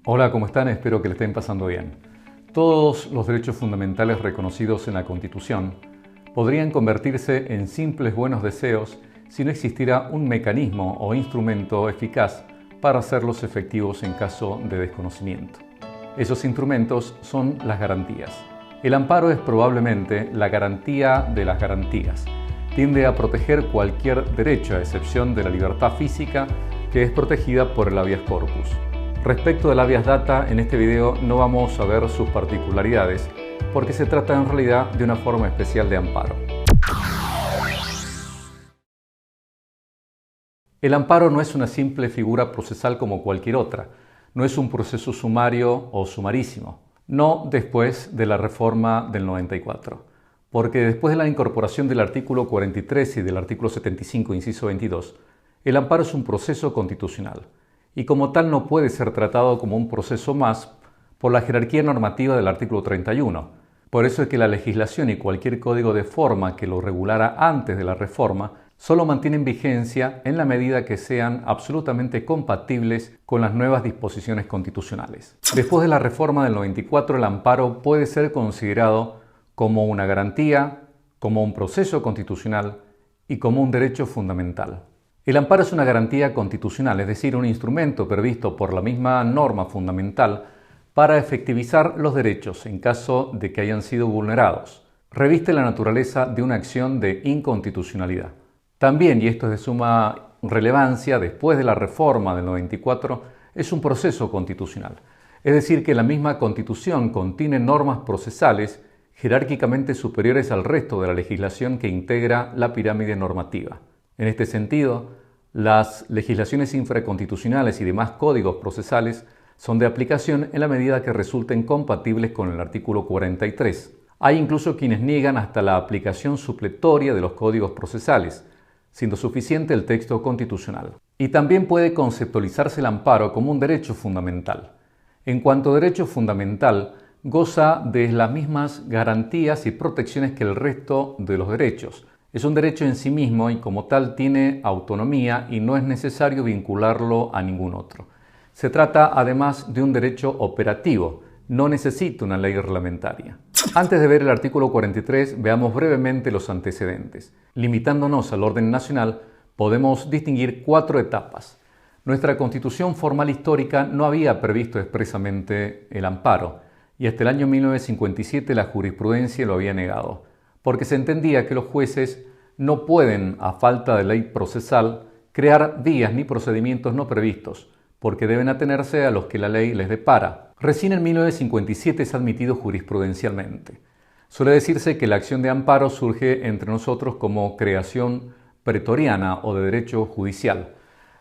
Hola, ¿cómo están? Espero que le estén pasando bien. Todos los derechos fundamentales reconocidos en la Constitución podrían convertirse en simples buenos deseos si no existiera un mecanismo o instrumento eficaz para hacerlos efectivos en caso de desconocimiento. Esos instrumentos son las garantías. El amparo es probablemente la garantía de las garantías. Tiende a proteger cualquier derecho, a excepción de la libertad física, que es protegida por el habeas corpus. Respecto del habeas data, en este video no vamos a ver sus particularidades, porque se trata en realidad de una forma especial de amparo. El amparo no es una simple figura procesal como cualquier otra, no es un proceso sumario o sumarísimo, no después de la reforma del 94, porque después de la incorporación del artículo 43 y del artículo 75, inciso 22, el amparo es un proceso constitucional, y como tal no puede ser tratado como un proceso más por la jerarquía normativa del artículo 31. Por eso es que la legislación y cualquier código de forma que lo regulara antes de la reforma solo mantienen vigencia en la medida que sean absolutamente compatibles con las nuevas disposiciones constitucionales. Después de la reforma del 94, el amparo puede ser considerado como una garantía, como un proceso constitucional y como un derecho fundamental. El amparo es una garantía constitucional, es decir, un instrumento previsto por la misma norma fundamental para efectivizar los derechos en caso de que hayan sido vulnerados. Reviste la naturaleza de una acción de inconstitucionalidad. También, y esto es de suma relevancia, después de la reforma del 94, es un proceso constitucional. Es decir, que la misma Constitución contiene normas procesales jerárquicamente superiores al resto de la legislación que integra la pirámide normativa. En este sentido, las legislaciones infraconstitucionales y demás códigos procesales son de aplicación en la medida que resulten compatibles con el artículo 43. Hay incluso quienes niegan hasta la aplicación supletoria de los códigos procesales, siendo suficiente el texto constitucional. Y también puede conceptualizarse el amparo como un derecho fundamental. En cuanto a derecho fundamental, goza de las mismas garantías y protecciones que el resto de los derechos. Es un derecho en sí mismo y como tal tiene autonomía y no es necesario vincularlo a ningún otro. Se trata además de un derecho operativo, no necesita una ley reglamentaria. Antes de ver el artículo 43, veamos brevemente los antecedentes. Limitándonos al orden nacional, podemos distinguir 4 etapas. Nuestra Constitución formal histórica no había previsto expresamente el amparo, y hasta el año 1957 la jurisprudencia lo había negado, porque se entendía que los jueces no pueden, a falta de ley procesal, crear vías ni procedimientos no previstos, porque deben atenerse a los que la ley les depara. Recién en 1957 es admitido jurisprudencialmente. Suele decirse que la acción de amparo surge entre nosotros como creación pretoriana o de derecho judicial.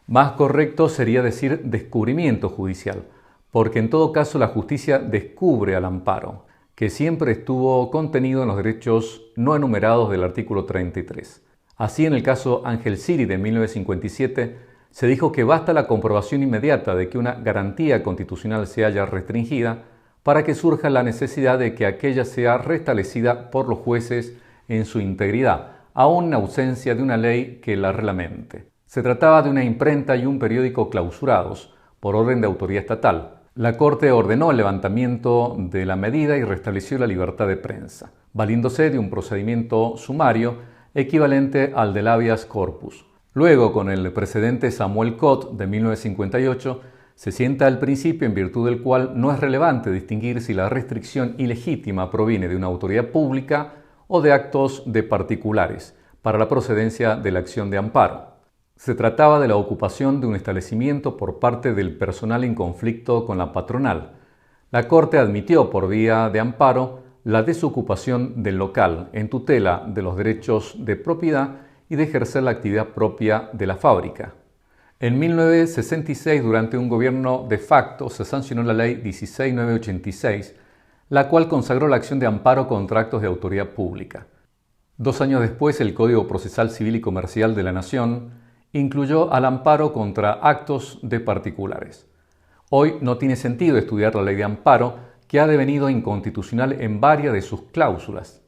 Más correcto sería decir descubrimiento judicial, porque en todo caso la justicia descubre al amparo, que siempre estuvo contenido en los derechos no enumerados del artículo 33. Así, en el caso Ángel Siri de 1957, se dijo que basta la comprobación inmediata de que una garantía constitucional se haya restringida para que surja la necesidad de que aquella sea restablecida por los jueces en su integridad, aun en ausencia de una ley que la reglamente. Se trataba de una imprenta y un periódico clausurados por orden de autoridad estatal. La Corte ordenó el levantamiento de la medida y restableció la libertad de prensa, valiéndose de un procedimiento sumario equivalente al del habeas corpus. Luego, con el precedente Samuel Cot de 1958, se sienta el principio en virtud del cual no es relevante distinguir si la restricción ilegítima proviene de una autoridad pública o de actos de particulares para la procedencia de la acción de amparo. Se trataba de la ocupación de un establecimiento por parte del personal en conflicto con la patronal. La Corte admitió por vía de amparo la desocupación del local en tutela de los derechos de propiedad y de ejercer la actividad propia de la fábrica. En 1966, durante un gobierno de facto, se sancionó la Ley 16986, la cual consagró la acción de amparo contra actos de autoridad pública. 2 años después, el Código Procesal Civil y Comercial de la Nación incluyó al amparo contra actos de particulares. Hoy no tiene sentido estudiar la ley de amparo, que ha devenido inconstitucional en varias de sus cláusulas.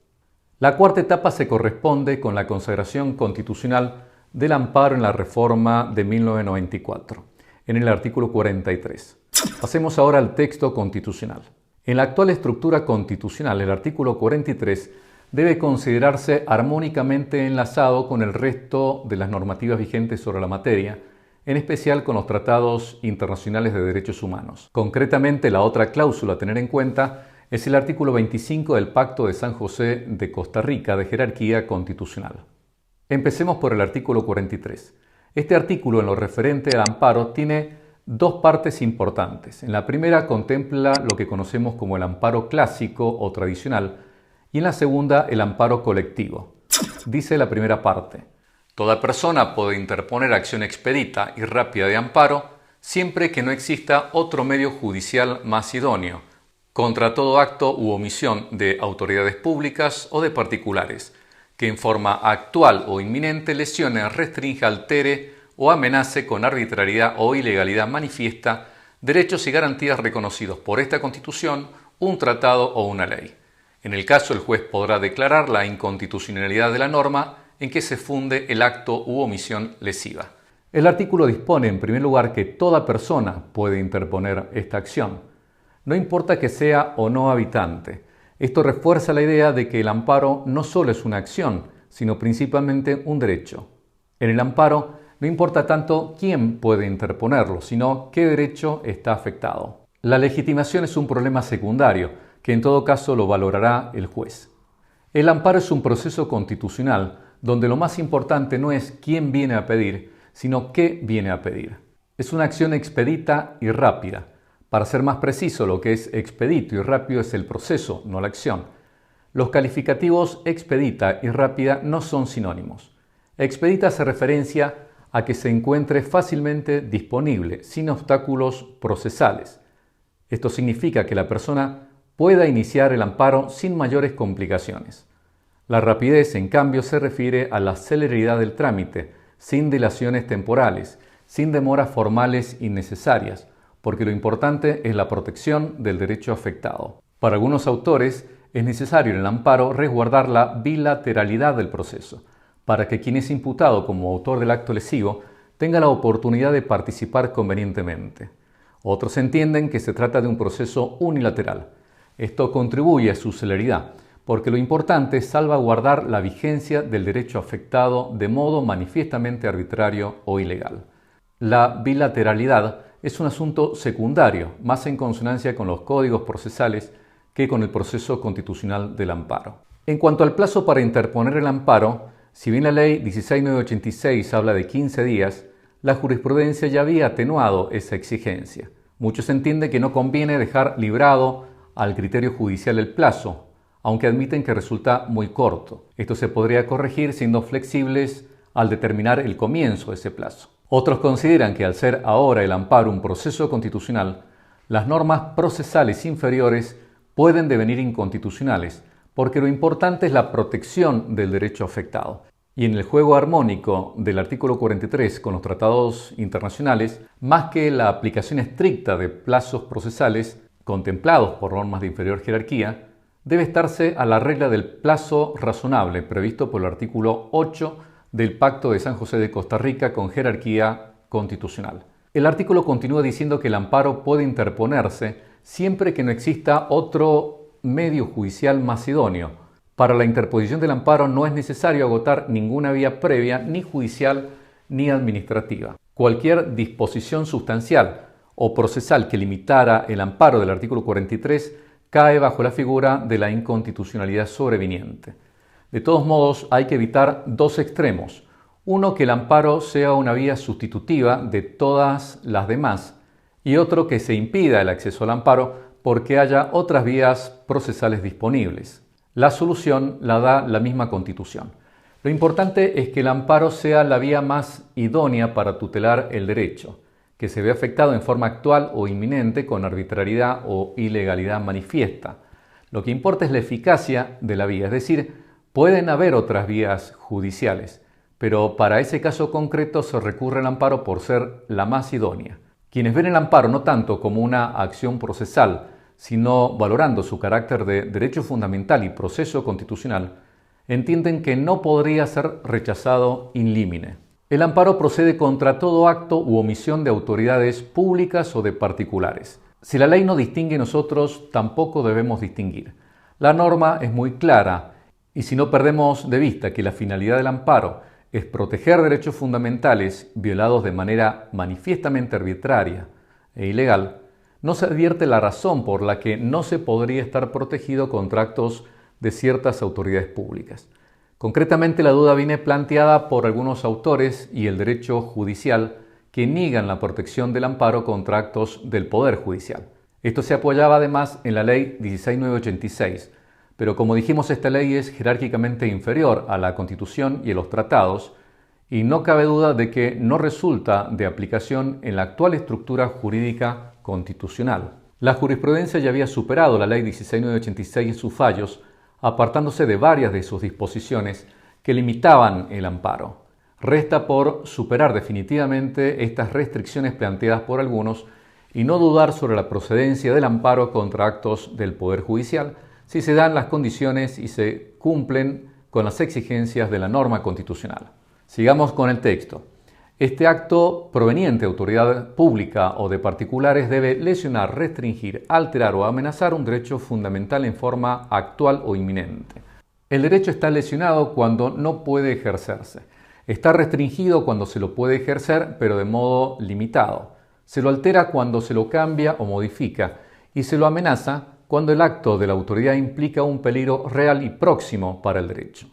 La 4ª etapa se corresponde con la consagración constitucional del amparo en la reforma de 1994, en el artículo 43. Pasemos ahora al texto constitucional. En la actual estructura constitucional, el artículo 43 debe considerarse armónicamente enlazado con el resto de las normativas vigentes sobre la materia, en especial con los tratados internacionales de derechos humanos. Concretamente, la otra cláusula a tener en cuenta es el artículo 25 del Pacto de San José de Costa Rica de jerarquía constitucional. Empecemos por el artículo 43. Este artículo, en lo referente al amparo, tiene dos partes importantes. En la primera contempla lo que conocemos como el amparo clásico o tradicional, y en la segunda el amparo colectivo. Dice la primera parte: toda persona puede interponer acción expedita y rápida de amparo siempre que no exista otro medio judicial más idóneo, contra todo acto u omisión de autoridades públicas o de particulares, que en forma actual o inminente lesione, restrinja, altere o amenace con arbitrariedad o ilegalidad manifiesta derechos y garantías reconocidos por esta Constitución, un tratado o una ley. En el caso, el juez podrá declarar la inconstitucionalidad de la norma en que se funde el acto u omisión lesiva. El artículo dispone, en primer lugar, que toda persona puede interponer esta acción, no importa que sea o no habitante. Esto refuerza la idea de que el amparo no solo es una acción, sino principalmente un derecho. En el amparo no importa tanto quién puede interponerlo, sino qué derecho está afectado. La legitimación es un problema secundario, que en todo caso lo valorará el juez. El amparo es un proceso constitucional donde lo más importante no es quién viene a pedir, sino qué viene a pedir. Es una acción expedita y rápida. Para ser más preciso, lo que es expedito y rápido es el proceso, no la acción. Los calificativos expedita y rápida no son sinónimos. Expedita hace referencia a que se encuentre fácilmente disponible, sin obstáculos procesales. Esto significa que la persona pueda iniciar el amparo sin mayores complicaciones. La rapidez, en cambio, se refiere a la celeridad del trámite, sin dilaciones temporales, sin demoras formales innecesarias, porque lo importante es la protección del derecho afectado. Para algunos autores, es necesario en el amparo resguardar la bilateralidad del proceso, para que quien es imputado como autor del acto lesivo tenga la oportunidad de participar convenientemente. Otros entienden que se trata de un proceso unilateral. Esto contribuye a su celeridad, porque lo importante es salvaguardar la vigencia del derecho afectado de modo manifiestamente arbitrario o ilegal. La bilateralidad es un asunto secundario, más en consonancia con los códigos procesales que con el proceso constitucional del amparo. En cuanto al plazo para interponer el amparo, si bien la ley 16986 habla de 15 días, la jurisprudencia ya había atenuado esa exigencia. Muchos entienden que no conviene dejar librado al criterio judicial el plazo, aunque admiten que resulta muy corto. Esto se podría corregir siendo flexibles al determinar el comienzo de ese plazo. Otros consideran que al ser ahora el amparo un proceso constitucional, las normas procesales inferiores pueden devenir inconstitucionales, porque lo importante es la protección del derecho afectado. Y en el juego armónico del artículo 43 con los tratados internacionales, más que la aplicación estricta de plazos procesales contemplados por normas de inferior jerarquía, debe estarse a la regla del plazo razonable previsto por el artículo 8 del Pacto de San José de Costa Rica con jerarquía constitucional. El artículo continúa diciendo que el amparo puede interponerse siempre que no exista otro medio judicial más idóneo. Para la interposición del amparo no es necesario agotar ninguna vía previa, ni judicial ni administrativa. Cualquier disposición sustancial o procesal que limitara el amparo del artículo 43 cae bajo la figura de la inconstitucionalidad sobreviniente. De todos modos, hay que evitar dos extremos. Uno, que el amparo sea una vía sustitutiva de todas las demás, y otro, que se impida el acceso al amparo porque haya otras vías procesales disponibles. La solución la da la misma Constitución. Lo importante es que el amparo sea la vía más idónea para tutelar el derecho, que se ve afectado en forma actual o inminente con arbitrariedad o ilegalidad manifiesta. Lo que importa es la eficacia de la vía, es decir, pueden haber otras vías judiciales, pero para ese caso concreto se recurre al amparo por ser la más idónea. Quienes ven el amparo no tanto como una acción procesal, sino valorando su carácter de derecho fundamental y proceso constitucional, entienden que no podría ser rechazado in limine. El amparo procede contra todo acto u omisión de autoridades públicas o de particulares. Si la ley no distingue, nosotros tampoco debemos distinguir. La norma es muy clara y si no perdemos de vista que la finalidad del amparo es proteger derechos fundamentales violados de manera manifiestamente arbitraria e ilegal, no se advierte la razón por la que no se podría estar protegido contra actos de ciertas autoridades públicas. Concretamente, la duda viene planteada por algunos autores y el derecho judicial que niegan la protección del amparo contra actos del Poder Judicial. Esto se apoyaba además en la Ley 16986, pero como dijimos, esta ley es jerárquicamente inferior a la Constitución y a los tratados, y no cabe duda de que no resulta de aplicación en la actual estructura jurídica constitucional. La jurisprudencia ya había superado la Ley 16986 en sus fallos, apartándose de varias de sus disposiciones que limitaban el amparo. Resta por superar definitivamente estas restricciones planteadas por algunos y no dudar sobre la procedencia del amparo contra actos del Poder Judicial si se dan las condiciones y se cumplen con las exigencias de la norma constitucional. Sigamos con el texto. Este acto proveniente de autoridad pública o de particulares debe lesionar, restringir, alterar o amenazar un derecho fundamental en forma actual o inminente. El derecho está lesionado cuando no puede ejercerse. Está restringido cuando se lo puede ejercer, pero de modo limitado. Se lo altera cuando se lo cambia o modifica y se lo amenaza cuando el acto de la autoridad implica un peligro real y próximo para el derecho.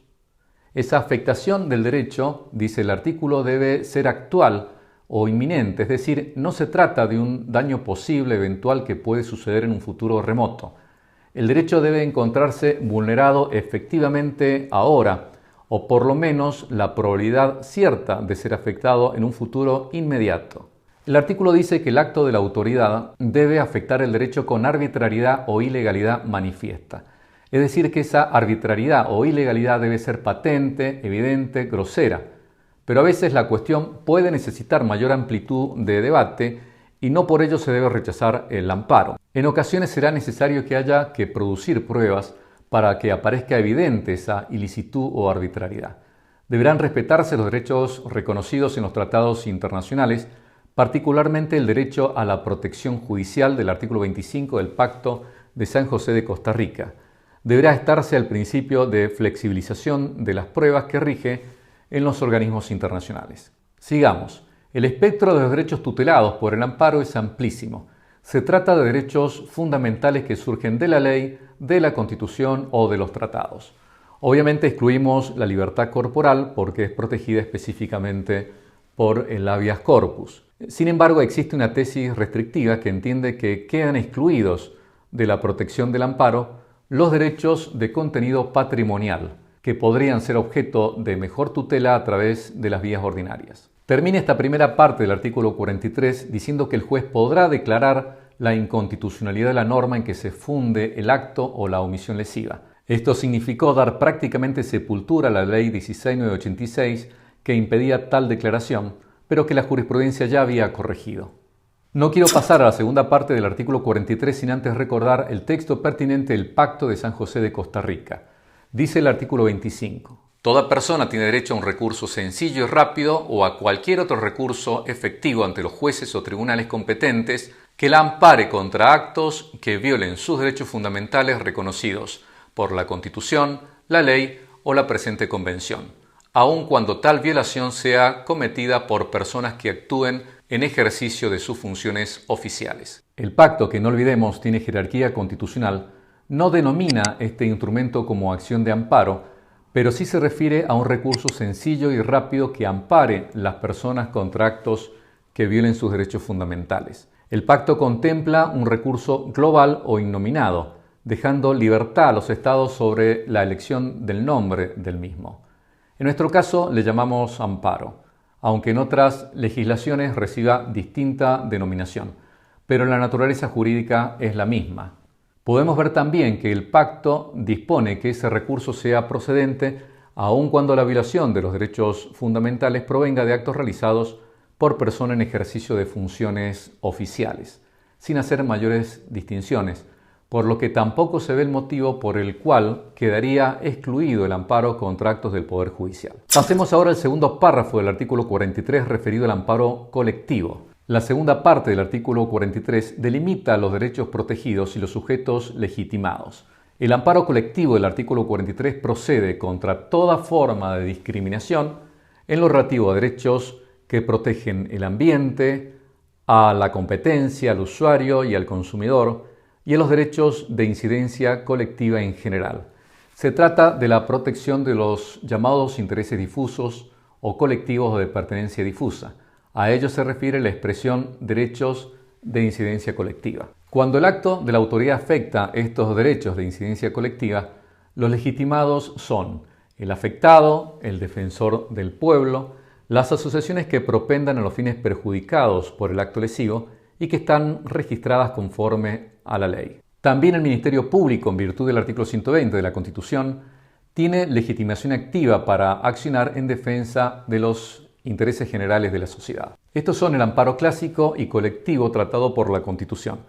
Esa afectación del derecho, dice el artículo, debe ser actual o inminente, es decir, no se trata de un daño posible eventual que puede suceder en un futuro remoto. El derecho debe encontrarse vulnerado efectivamente ahora, o por lo menos la probabilidad cierta de ser afectado en un futuro inmediato. El artículo dice que el acto de la autoridad debe afectar el derecho con arbitrariedad o ilegalidad manifiesta. Es decir, que esa arbitrariedad o ilegalidad debe ser patente, evidente, grosera. Pero a veces la cuestión puede necesitar mayor amplitud de debate y no por ello se debe rechazar el amparo. En ocasiones será necesario que haya que producir pruebas para que aparezca evidente esa ilicitud o arbitrariedad. Deberán respetarse los derechos reconocidos en los tratados internacionales, particularmente el derecho a la protección judicial del artículo 25 del Pacto de San José de Costa Rica. Deberá estarse al principio de flexibilización de las pruebas que rige en los organismos internacionales. Sigamos. El espectro de los derechos tutelados por el amparo es amplísimo. Se trata de derechos fundamentales que surgen de la ley, de la Constitución o de los tratados. Obviamente excluimos la libertad corporal porque es protegida específicamente por el habeas corpus. Sin embargo, existe una tesis restrictiva que entiende que quedan excluidos de la protección del amparo los derechos de contenido patrimonial, que podrían ser objeto de mejor tutela a través de las vías ordinarias. Termina esta primera parte del artículo 43 diciendo que el juez podrá declarar la inconstitucionalidad de la norma en que se funde el acto o la omisión lesiva. Esto significó dar prácticamente sepultura a la ley 16986 que impedía tal declaración, pero que la jurisprudencia ya había corregido. No quiero pasar a la segunda parte del artículo 43 sin antes recordar el texto pertinente del Pacto de San José de Costa Rica. Dice el artículo 25. Toda persona tiene derecho a un recurso sencillo y rápido o a cualquier otro recurso efectivo ante los jueces o tribunales competentes que la ampare contra actos que violen sus derechos fundamentales reconocidos por la Constitución, la ley o la presente Convención, aun cuando tal violación sea cometida por personas que actúen en ejercicio de sus funciones oficiales. El pacto, que no olvidemos tiene jerarquía constitucional, no denomina este instrumento como acción de amparo, pero sí se refiere a un recurso sencillo y rápido que ampare las personas contra actos que violen sus derechos fundamentales. El pacto contempla un recurso global o innominado, dejando libertad a los estados sobre la elección del nombre del mismo. En nuestro caso le llamamos amparo, aunque en otras legislaciones reciba distinta denominación, pero la naturaleza jurídica es la misma. Podemos ver también que el pacto dispone que ese recurso sea procedente aun cuando la violación de los derechos fundamentales provenga de actos realizados por persona en ejercicio de funciones oficiales, sin hacer mayores distinciones, por lo que tampoco se ve el motivo por el cual quedaría excluido el amparo contra actos del Poder Judicial. Pasemos ahora al segundo párrafo del artículo 43 referido al amparo colectivo. La segunda parte del artículo 43 delimita los derechos protegidos y los sujetos legitimados. El amparo colectivo del artículo 43 procede contra toda forma de discriminación en lo relativo a derechos que protegen el ambiente, a la competencia, al usuario y al consumidor, y a los derechos de incidencia colectiva en general. Se trata de la protección de los llamados intereses difusos o colectivos de pertenencia difusa. A ello se refiere la expresión derechos de incidencia colectiva. Cuando el acto de la autoridad afecta estos derechos de incidencia colectiva, los legitimados son el afectado, el defensor del pueblo, las asociaciones que propendan a los fines perjudicados por el acto lesivo y que están registradas conforme a la ley. También el Ministerio Público, en virtud del artículo 120 de la Constitución, tiene legitimación activa para accionar en defensa de los intereses generales de la sociedad. Estos son el amparo clásico y colectivo tratado por la Constitución.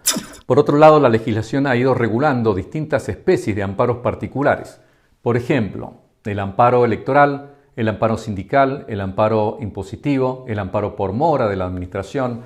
Por otro lado, la legislación ha ido regulando distintas especies de amparos particulares. Por ejemplo, el amparo electoral, el amparo sindical, el amparo impositivo, el amparo por mora de la administración,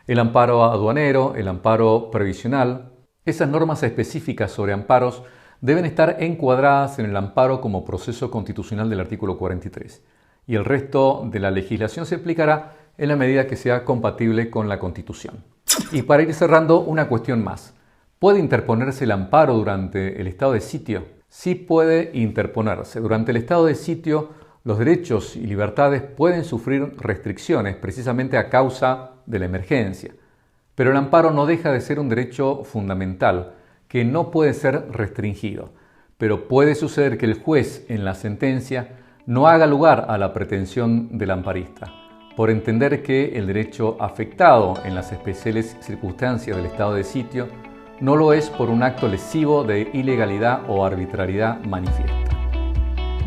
el amparo aduanero, el amparo previsional. Esas normas específicas sobre amparos deben estar encuadradas en el amparo como proceso constitucional del artículo 43, y el resto de la legislación se aplicará en la medida que sea compatible con la Constitución. Y para ir cerrando, una cuestión más. ¿Puede interponerse el amparo durante el estado de sitio? Sí puede interponerse. Durante el estado de sitio, los derechos y libertades pueden sufrir restricciones precisamente a causa de la emergencia. Pero el amparo no deja de ser un derecho fundamental que no puede ser restringido. Pero puede suceder que el juez en la sentencia no haga lugar a la pretensión del amparista, por entender que el derecho afectado en las especiales circunstancias del estado de sitio no lo es por un acto lesivo de ilegalidad o arbitrariedad manifiesta.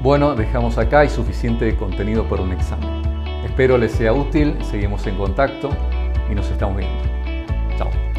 Bueno, dejamos acá, hay suficiente contenido para un examen. Espero les sea útil, seguimos en contacto y nos estamos viendo. Chao.